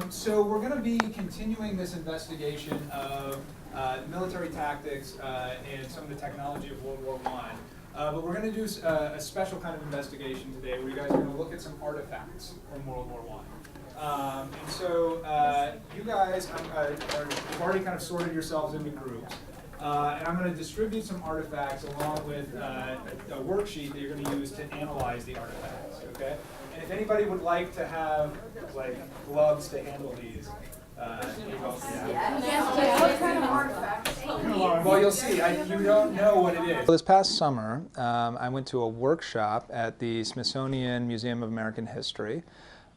So we're going to be continuing this investigation of military tactics and some of the technology of World War I. But we're going to do a special kind of investigation today where you guys are going to look at some artifacts from World War I. And so you guys have already kind of sorted yourselves into groups. And I'm going to distribute some artifacts along with a worksheet that you're going to use to analyze the artifacts, okay? And if anybody would like to have like gloves to handle these, What kind of artifacts? well, you'll see. You don't know what it is. This past summer, I went to a workshop at the Smithsonian Museum of American History.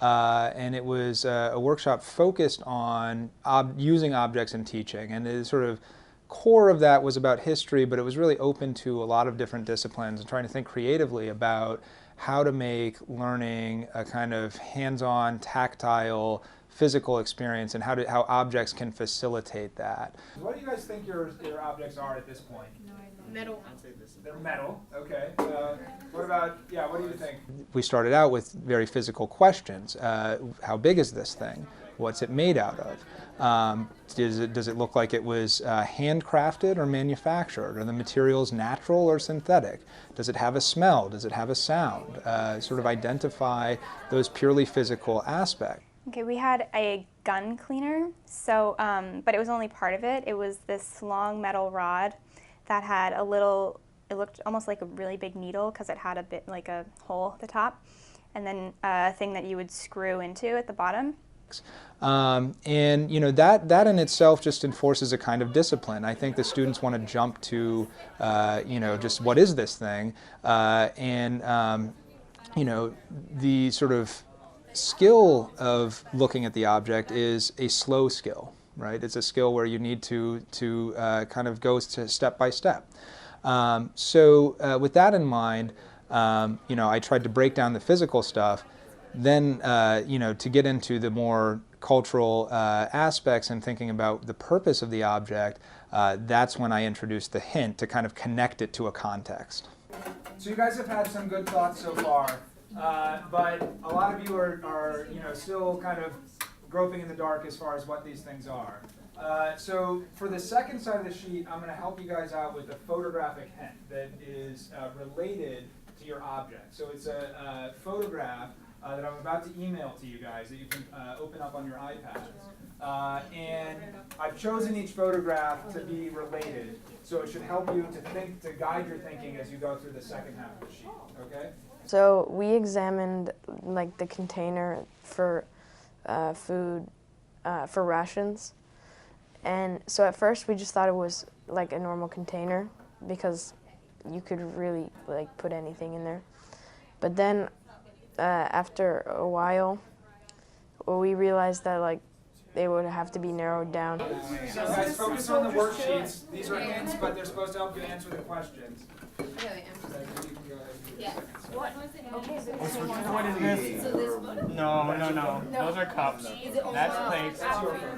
And it was a workshop focused on using objects in teaching. And the sort of core of that was about history, but it was really open to a lot of different disciplines and trying to think creatively about how to make learning a kind of hands-on, tactile, physical experience and how objects can facilitate that. What do you guys think your objects are at this point? Metal. They're metal, okay. What about, what do you think? We started out with very physical questions. How big is this thing? What's it made out of? Does it look like it was handcrafted or manufactured? Are the materials natural or synthetic? Does it have a smell? Does it have a sound? Sort of identify those purely physical aspects. Okay, we had a gun cleaner, so but it was only part of it. It was this long metal rod that had a little, it looked almost like a really big needle because it had a bit like a hole at the top, and then a thing that you would screw into at the bottom. And you know, that in itself just enforces a kind of discipline. I think the students want to jump to, you know, just what is this thing, and you know, the sort of skill of looking at the object is a slow skill, right? It's a skill where you need to kind of go step by step. So with that in mind, you know, I tried to break down the physical stuff. Then, you know, to get into the more cultural aspects and thinking about the purpose of the object, that's when I introduced the hint to kind of connect it to a context. So you guys have had some good thoughts so far, but a lot of you are you know, still kind of groping in the dark as far as what these things are. So for the second side of the sheet, I'm going to help you guys out with a photographic hint that is related to your object. So it's a photograph that I'm about to email to you guys that you can open up on your iPads. And I've chosen each photograph to be related, so it should help you to guide your thinking as you go through the second half of the sheet, okay? So we examined like the container for food, for rations. And so at first we just thought it was like a normal container because you could really like put anything in there. But then after a while, we realized that like they would have to be narrowed down. So guys, focus on the worksheets. These are hints, but they're supposed to help you answer the questions. Yeah. What was it? Okay, so What is this? this one? No. Those are cups. That's plates.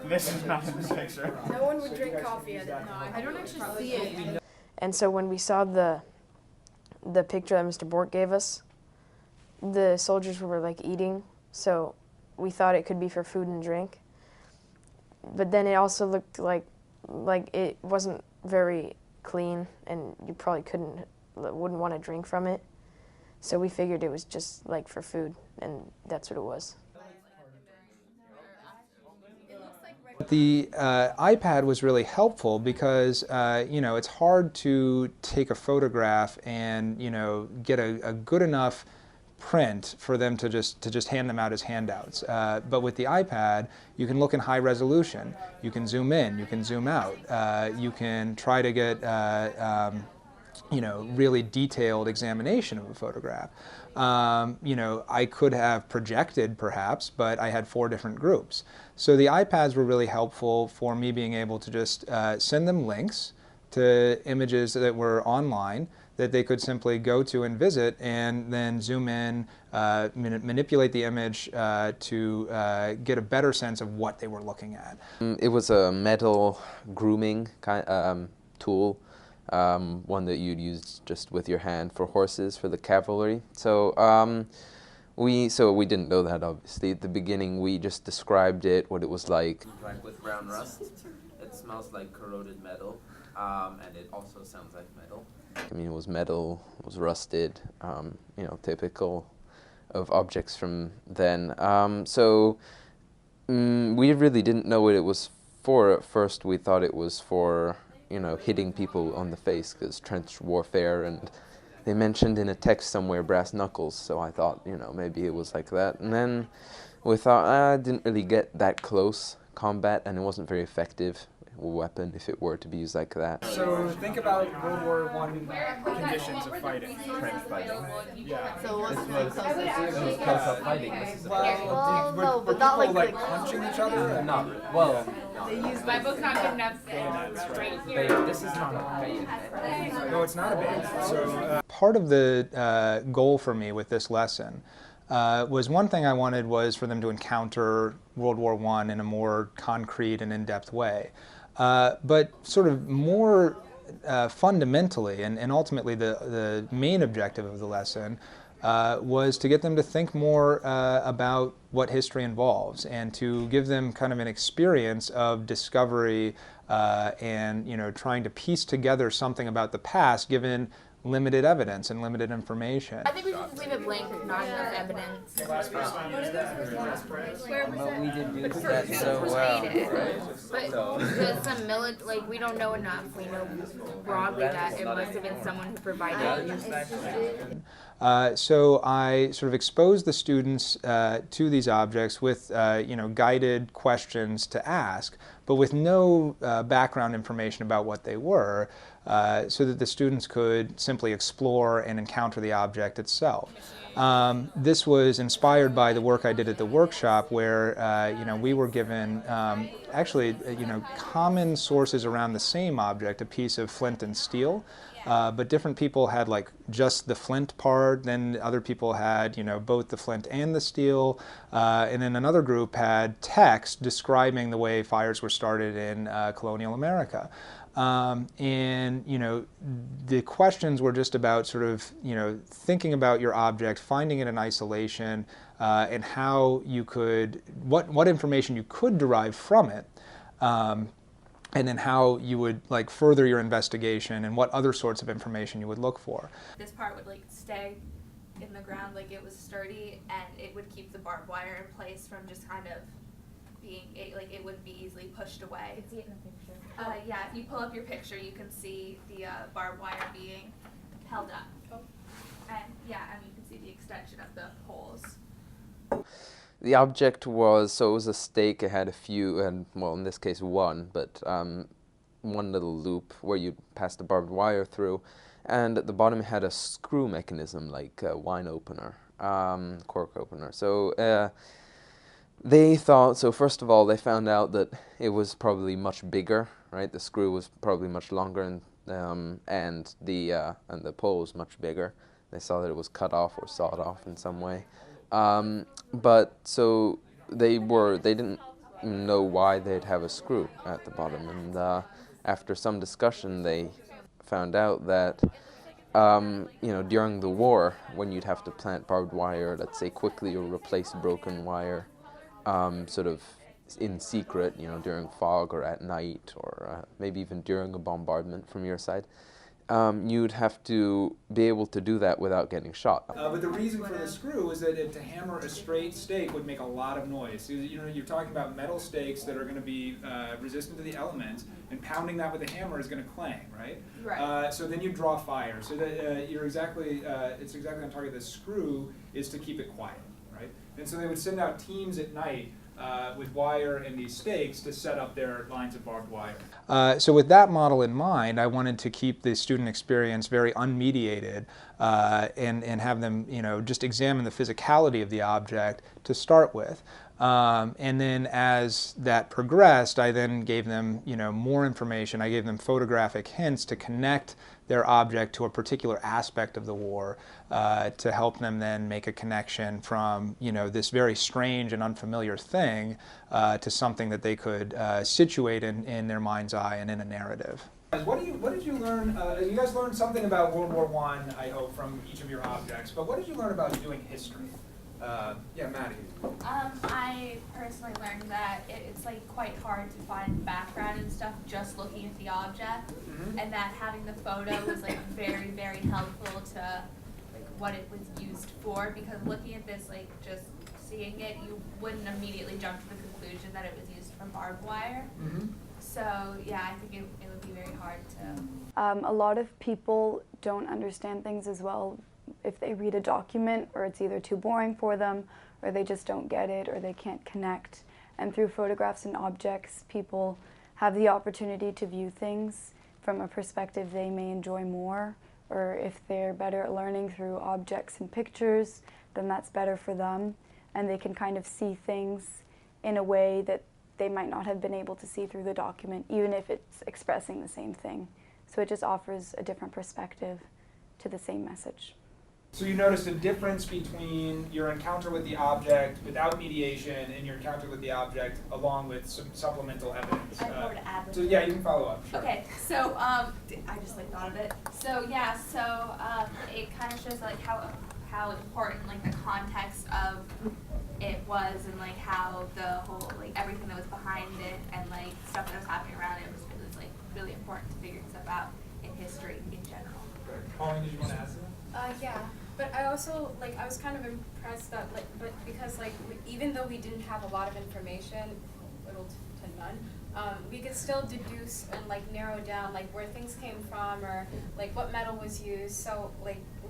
This is not in the picture. No one would drink coffee at it. No, I don't actually see it. And so when we saw the picture that Mr. Bourke gave us, the soldiers were like eating, so we thought it could be for food and drink. But then it also looked like it wasn't very clean, and you probably wouldn't want to drink from it. So we figured it was just like for food, and that's what it was. The iPad was really helpful because you know, it's hard to take a photograph and, you know, get a good enough print for them to just hand them out as handouts. But with the iPad, you can look in high resolution. You can zoom in. You can zoom out. You can try to get you know, really detailed examination of a photograph. You know, I could have projected perhaps, but I had 4 different groups. So the iPads were really helpful for me being able to just send them links to images that were online that they could simply go to and visit, and then zoom in, manipulate the image to get a better sense of what they were looking at. It was a metal grooming tool, one that you'd use just with your hand for horses, for the cavalry. So we didn't know that, obviously. At the beginning, we just described it, what it was like. Like with brown rust, it smells like corroded metal, and it also sounds like metal. I mean, it was metal, it was rusted, you know, typical of objects from then. We really didn't know what it was for. At first, we thought it was for, you know, hitting people on the face, because trench warfare, and they mentioned in a text somewhere brass knuckles, so I thought, you know, maybe it was like that. And then we thought, I didn't really get that close combat, and it wasn't very effective weapon if it were to be used like that. So think about World War I conditions of fighting. Trench fighting. Yeah. So what's It was close-up fighting. This is Well, no, were but not people, like punching each other? not really. Well, they use My book's not good enough. Right here. this is not a bayonet. No, it's not a bayonet. So part of the goal for me with this lesson was one thing I wanted was for them to encounter World War I in a more concrete and in-depth way. But sort of more fundamentally, and ultimately the main objective of the lesson was to get them to think more about what history involves, and to give them kind of an experience of discovery and, you know, trying to piece together something about the past given limited evidence and limited information. I think we should just leave it blank with not enough evidence. But we did do that so well, right? But because the like, we don't know enough. We know broadly that it must have been someone who provided it. So I sort of exposed the students to these objects with you know, guided questions to ask, but with no background information about what they were, so that the students could simply explore and encounter the object itself. This was inspired by the work I did at the workshop, where you know, we were given actually you know, common sources around the same object, a piece of flint and steel. But different people had like just the flint part, then other people had, you know, both the flint and the steel, and then another group had text describing the way fires were started in colonial America. And, you know, the questions were just about sort of, you know, thinking about your object, finding it in isolation, and how you could, what information you could derive from it. And then how you would like further your investigation and what other sorts of information you would look for. This part would like stay in the ground, like it was sturdy, and it would keep the barbed wire in place from just kind of being, like it wouldn't be easily pushed away. See it in the picture. Yeah, if you pull up your picture, you can see the barbed wire being held up. And yeah, and you can see the extension of the holes. The object was, so it was a stake. It had a few, and well, in this case one, but one little loop where you pass the barbed wire through, and at the bottom it had a screw mechanism, like a wine opener, cork opener. So they thought, so first of all, they found out that it was probably much bigger, right? The screw was probably much longer, and the pole was much bigger. They saw that it was cut off or sawed off in some way. But so they didn't know why they'd have a screw at the bottom, and after some discussion they found out that you know, during the war, when you'd have to plant barbed wire, let's say quickly, or replace broken wire sort of in secret, you know, during fog or at night, or maybe even during a bombardment from your side, you'd have to be able to do that without getting shot. But the reason for the screw is that to hammer a straight stake would make a lot of noise. You know, you're talking about metal stakes that are going to be resistant to the elements, and pounding that with a hammer is going to clang, right? Right. So then you draw fire. So that you're exactly, it's exactly on target. The screw is to keep it quiet, right? And so they would send out teams at night with wire and these stakes to set up their lines of barbed wire. So with that model in mind, I wanted to keep the student experience very unmediated and have them, you know, just examine the physicality of the object to start with. And then as that progressed, I then gave them, you know, more information. I gave them photographic hints to connect their object to a particular aspect of the war, to help them then make a connection from, you know, this very strange and unfamiliar thing to something that they could situate in their mind's eye and in a narrative. What did you learn? You guys learned something about World War I hope, from each of your objects, but what did you learn about doing history? Yeah, Maddie. I personally learned that it's like quite hard to find background and stuff just looking at the object, and that having the photo was like very, very helpful to like what it was used for, because looking at this, like just seeing it, you wouldn't immediately jump to the conclusion that it was used for barbed wire. So yeah, I think it would be very hard to. A lot of people don't understand things as well if they read a document, or it's either too boring for them, or they just don't get it, or they can't connect. And through photographs and objects, people have the opportunity to view things from a perspective they may enjoy more, or if they're better at learning through objects and pictures, then that's better for them, and they can kind of see things in a way that they might not have been able to see through the document, even if it's expressing the same thing. So it just offers a different perspective to the same message. So you noticed a difference between your encounter with the object without mediation and your encounter with the object along with some supplemental evidence. I have more to add. So yeah, you can follow up. Sure. Okay, so I just like thought of it. So yeah, so it kind of shows like how important like the context of it was, and like how the whole like everything that was behind it and like stuff that was happening around it was like really important to figure stuff out in history in general. Great. Pauline, did you want to add something? Yeah, but I also I was kind of impressed that because even though we didn't have a lot of information, little to none, we could still deduce and narrow down where things came from, or what metal was used. So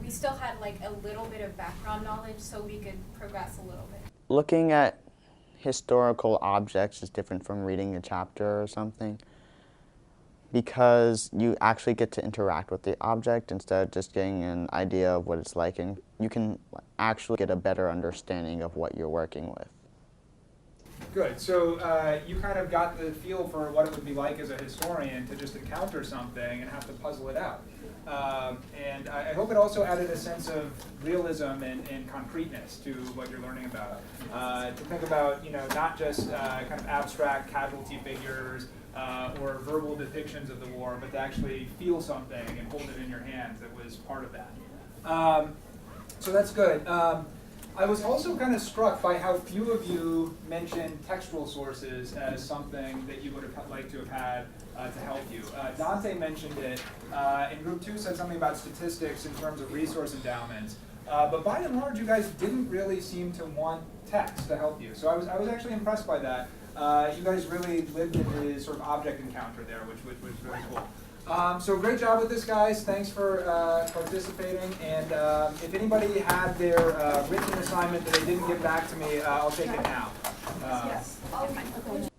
we still had a little bit of background knowledge, so we could progress a little bit. Looking at historical objects is different from reading a chapter or something, because you actually get to interact with the object instead of just getting an idea of what it's like, and you can actually get a better understanding of what you're working with. Good. So you kind of got the feel for what it would be like as a historian to just encounter something and have to puzzle it out. And I hope it also added a sense of realism and concreteness to what you're learning about. To think about, not just kind of abstract casualty figures or verbal depictions of the war, but to actually feel something and hold it in your hands that was part of that. So that's good. I was also kind of struck by how few of you mentioned textual sources as something that you would have liked to have had to help you. Dante mentioned it. In group 2 said something about statistics in terms of resource endowments. But by and large, you guys didn't really seem to want text to help you. So I was actually impressed by that. You guys really lived in the sort of object encounter there, which was really cool. So great job with this, guys. Thanks for participating. And if anybody had their written assignment that they didn't give back to me, I'll take it now.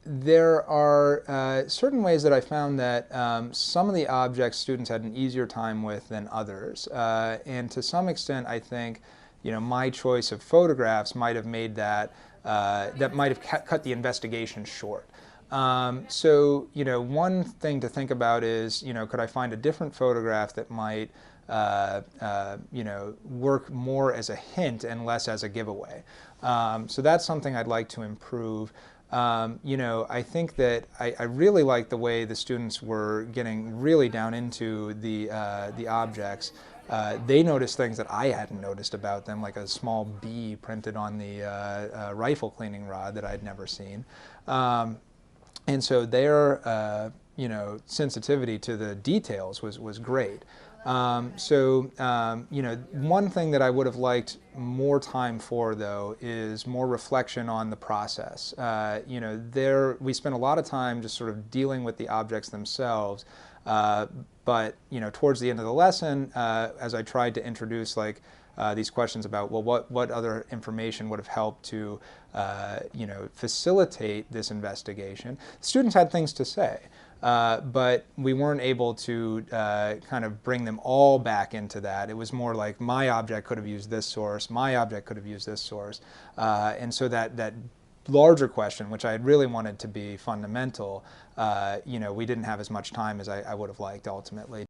There are certain ways that I found that some of the objects students had an easier time with than others. And to some extent, I think, my choice of photographs might have made that, that might have cut the investigation short. So, one thing to think about is, could I find a different photograph that might, work more as a hint and less as a giveaway? So that's something I'd like to improve. I think that I really like the way the students were getting really down into the objects. They noticed things that I hadn't noticed about them, like a small bee printed on the rifle cleaning rod that I'd never seen. And so their, sensitivity to the details was great. One thing that I would have liked more time for, though, is more reflection on the process. We spent a lot of time just sort of dealing with the objects themselves, but, towards the end of the lesson, as I tried to introduce, these questions about, well, what other information would have helped to, facilitate this investigation. Students had things to say, but we weren't able to kind of bring them all back into that. It was more like, my object could have used this source, my object could have used this source, and so that larger question, which I really wanted to be fundamental, we didn't have as much time as I would have liked ultimately.